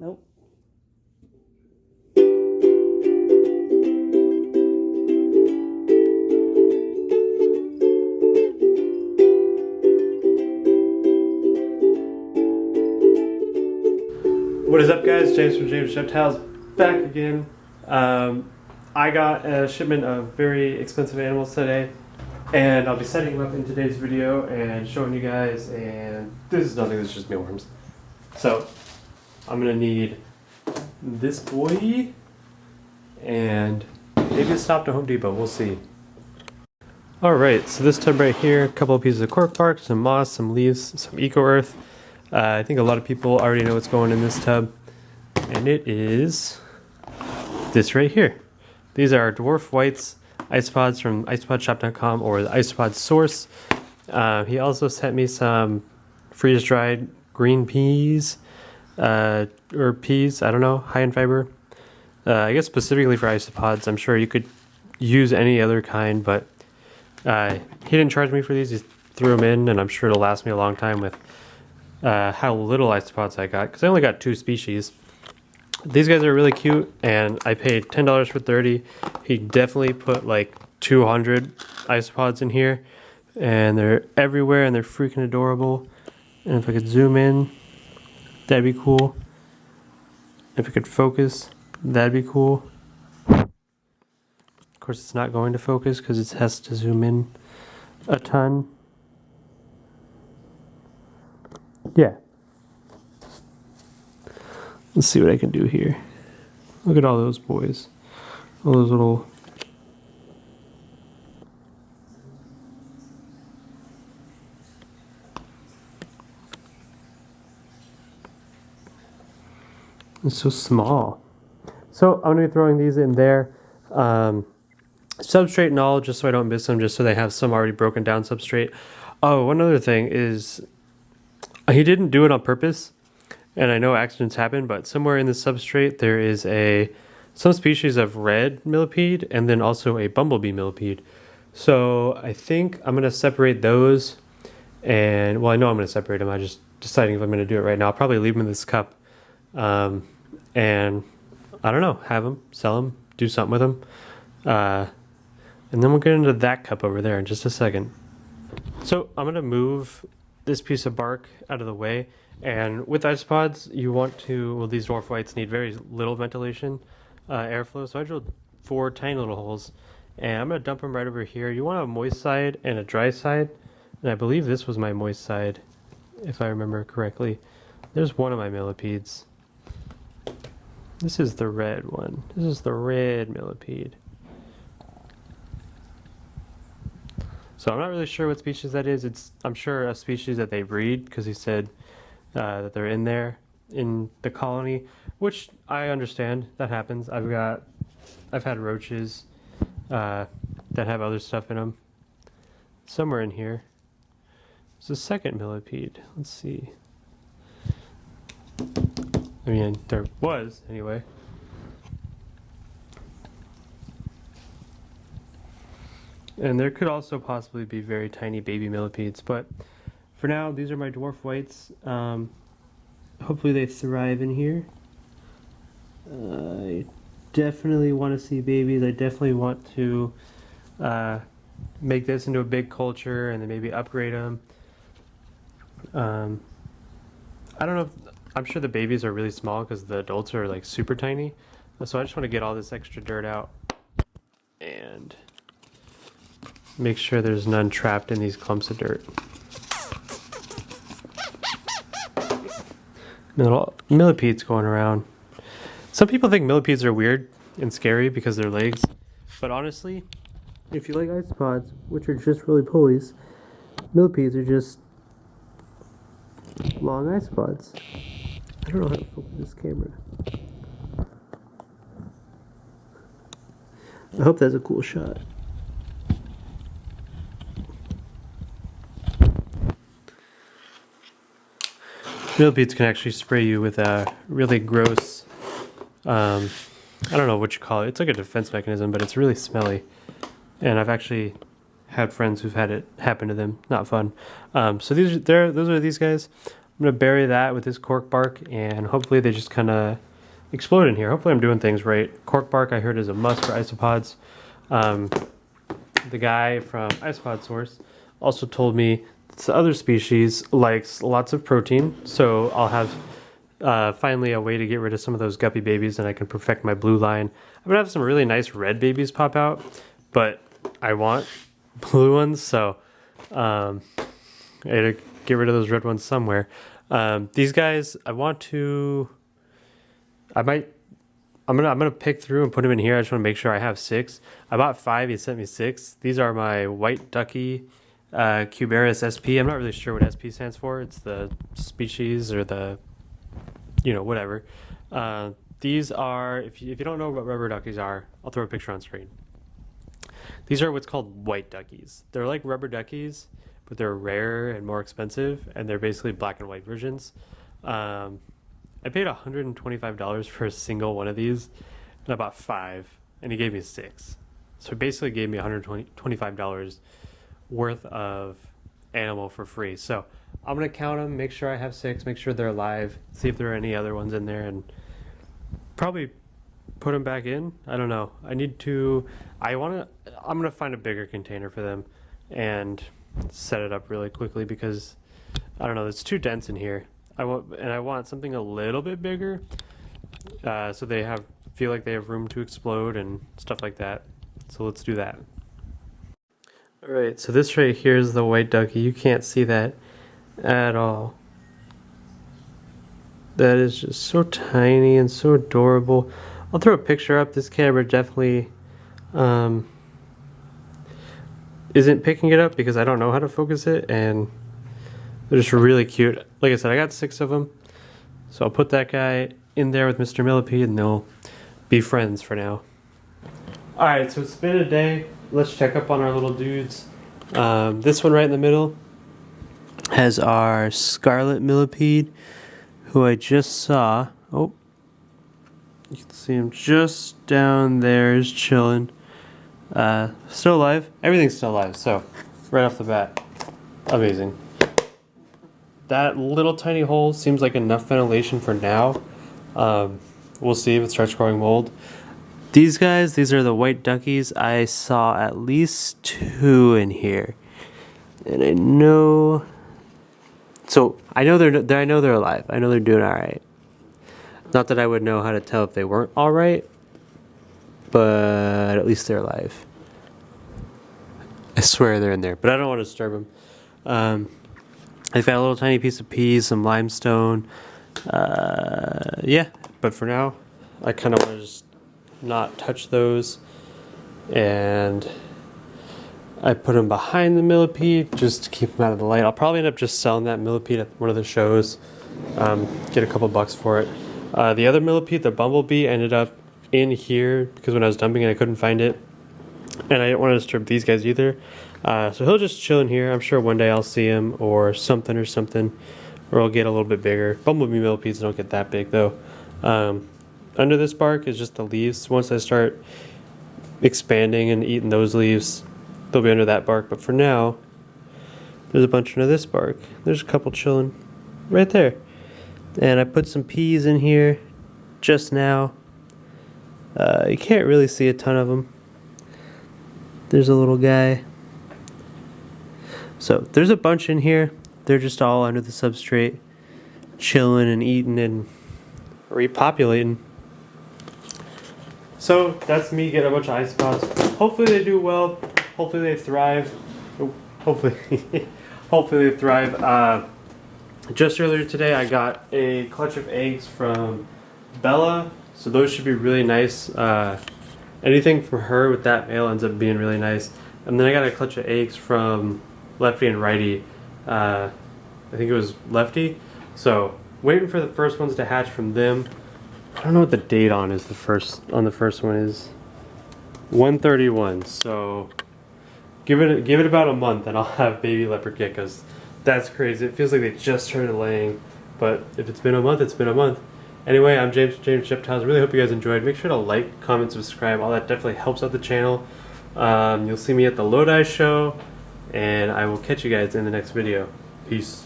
Nope. What is up, guys? James from James Reptiles back again. I got a shipment of very expensive animals today, and I'll be setting them up in today's video and showing you guys. And this is nothing, this is just mealworms. So I'm gonna need this boy and maybe a stop to Home Depot. We'll see. All right, so this tub right here, a couple of pieces of cork bark, some moss, some leaves, some eco earth. I think a lot of people already know what's going in this tub, and it is this right here. These are dwarf whites isopods from isopodshop.com, or the isopod source. He also sent me some freeze-dried green peas, or peas, I don't know, high in fiber. I guess specifically for isopods. I'm sure you could use any other kind, but he didn't charge me for these. He threw them in, and I'm sure it'll last me a long time with how little isopods I got, because I only got 2 species. These guys are really cute, and I paid $10 for 30. He definitely put like 200 isopods in here, and they're everywhere, and they're freaking adorable. And if I could zoom in, that'd be cool. If it could focus, that'd be cool. Of course, it's not going to focus because it has to zoom in a ton. Yeah. Let's see what I can do here. Look at all those boys. All those little... It's so small. So I'm going to be throwing these in there. Substrate and all, just so I don't miss them, just so they have some already broken down substrate. Oh, one other thing is... he didn't do it on purpose, and I know accidents happen, but somewhere in the substrate there is some species of red millipede and then also a bumblebee millipede. So I think I'm going to separate those, and well, I know I'm going to separate them. I'm just deciding if I'm going to do it right now. I'll probably leave them in this cup, and I don't know, have them, sell them, do something with them, and then we'll get into that cup over there in just a second. So I'm going to move this piece of bark out of the way, and with isopods you want to, well, these dwarf whites need very little ventilation, airflow, so I drilled 4 tiny little holes, and I'm going to dump them right over here. You want a moist side and a dry side, and I believe this was my moist side, if I remember correctly. There's one of my millipedes. This is the red one. This is the red millipede. So I'm not really sure what species that is. I'm sure a species that they breed, because he said that they're in there in the colony, which I understand. That happens. I've had roaches that have other stuff in them. Somewhere in here. It's a second millipede. Let's see. I mean, there was anyway. And there could also possibly be very tiny baby millipedes, but for now, these are my dwarf whites. Hopefully they thrive in here. I definitely want to see babies. I definitely want to make this into a big culture and then maybe upgrade them. I don't know I'm sure the babies are really small because the adults are like super tiny. So I just want to get all this extra dirt out and make sure there's none trapped in these clumps of dirt. Little millipedes going around. Some people think millipedes are weird and scary because of their legs, but honestly, if you like isopods, which are just really pulleys, millipedes are just long isopods. I don't know how to focus this camera. I hope that's a cool shot. Millipedes can actually spray you with a really gross, I don't know what you call it. It's like a defense mechanism, but it's really smelly. And I've actually had friends who've had it happen to them. Not fun. So those are these guys. gonna bury that with this cork bark, and hopefully they just kind of explode in here. Hopefully I'm doing things right. Cork bark I heard is a must for isopods. The guy from Isopod Source also told me this other species likes lots of protein, so I'll have finally a way to get rid of some of those guppy babies, and I can perfect my blue line. I'm gonna have some really nice red babies pop out, but I want blue ones, so I gotta get rid of those red ones somewhere. These guys, I'm gonna pick through and put them in here. I just want to make sure I have 6. I bought 5. He sent me 6. These are my white ducky Cubaris SP. I'm not really sure what SP stands for. It's the species or the, whatever. These are, if you don't know what rubber duckies are, I'll throw a picture on screen. These are what's called white duckies. They're like rubber duckies, but they're rarer and more expensive, and they're basically black and white versions. I paid $125 for a single one of these, and I bought 5, and he gave me 6. So he basically gave me $125 worth of animal for free. So I'm going to count them, make sure I have 6, make sure they're alive, see if there are any other ones in there, and probably put them back in. I don't know. I'm going to find a bigger container for them and set it up really quickly because, I don't know, it's too dense in here. I want something a little bit bigger, so they feel like they have room to explode and stuff like that. So let's do that. All right, so this right here is the white ducky. You can't see that at all. That is just so tiny and so adorable. I'll throw a picture up. This camera definitely isn't picking it up because I don't know how to focus it, and they're just really cute. Like I said, I got 6 of them. So I'll put that guy in there with Mr. Millipede, and they'll be friends for now. Alright, so it's been a day. Let's check up on our little dudes. This one right in the middle has our Scarlet Millipede, who I just saw. Oh, you can see him just down there, is chilling. Still alive. Everything's still alive, so right off the bat, amazing. That little tiny hole seems like enough ventilation for now. We'll see if it starts growing mold. These guys, these are the white duckies. I saw at least 2 in here, and I know they're alive. I know they're doing all right. Not that I would know how to tell if they weren't all right, but at least they're alive. I swear they're in there, but I don't want to disturb them. I've got a little tiny piece of peas, some limestone. Yeah, but for now, I kind of want to just not touch those. And I put them behind the millipede just to keep them out of the light. I'll probably end up just selling that millipede at one of the shows. Get a couple bucks for it. The other millipede, the bumblebee, ended up in here because when I was dumping it, I couldn't find it. And I didn't want to disturb these guys either. So he'll just chill in here. I'm sure one day I'll see him or something, or he'll get a little bit bigger. Bumblebee millipedes don't get that big though. Under this bark is just the leaves. Once I start expanding and eating those leaves, they'll be under that bark. But for now, there's a bunch under this bark. There's a couple chilling right there. And I put some peas in here just now. You can't really see a ton of them. There's a little guy. So there's a bunch in here. They're just all under the substrate, chilling and eating and repopulating. So that's me getting a bunch of isopods. Hopefully they do well. Hopefully they thrive. Hopefully they thrive. Just earlier today I got a clutch of eggs from Bella. So those should be really nice. Anything from her with that male ends up being really nice. And then I got a clutch of eggs from Lefty and Righty. I think it was Lefty. So waiting for the first ones to hatch from them. I don't know what the date on the first one is. 131. So give it about a month and I'll have baby leopard geckos. That's crazy. It feels like they just started laying, but if it's been a month, it's been a month. Anyway, I'm James Reptiles. Really hope you guys enjoyed. Make sure to like, comment, subscribe. All that definitely helps out the channel. You'll see me at the Lodi show, and I will catch you guys in the next video. Peace.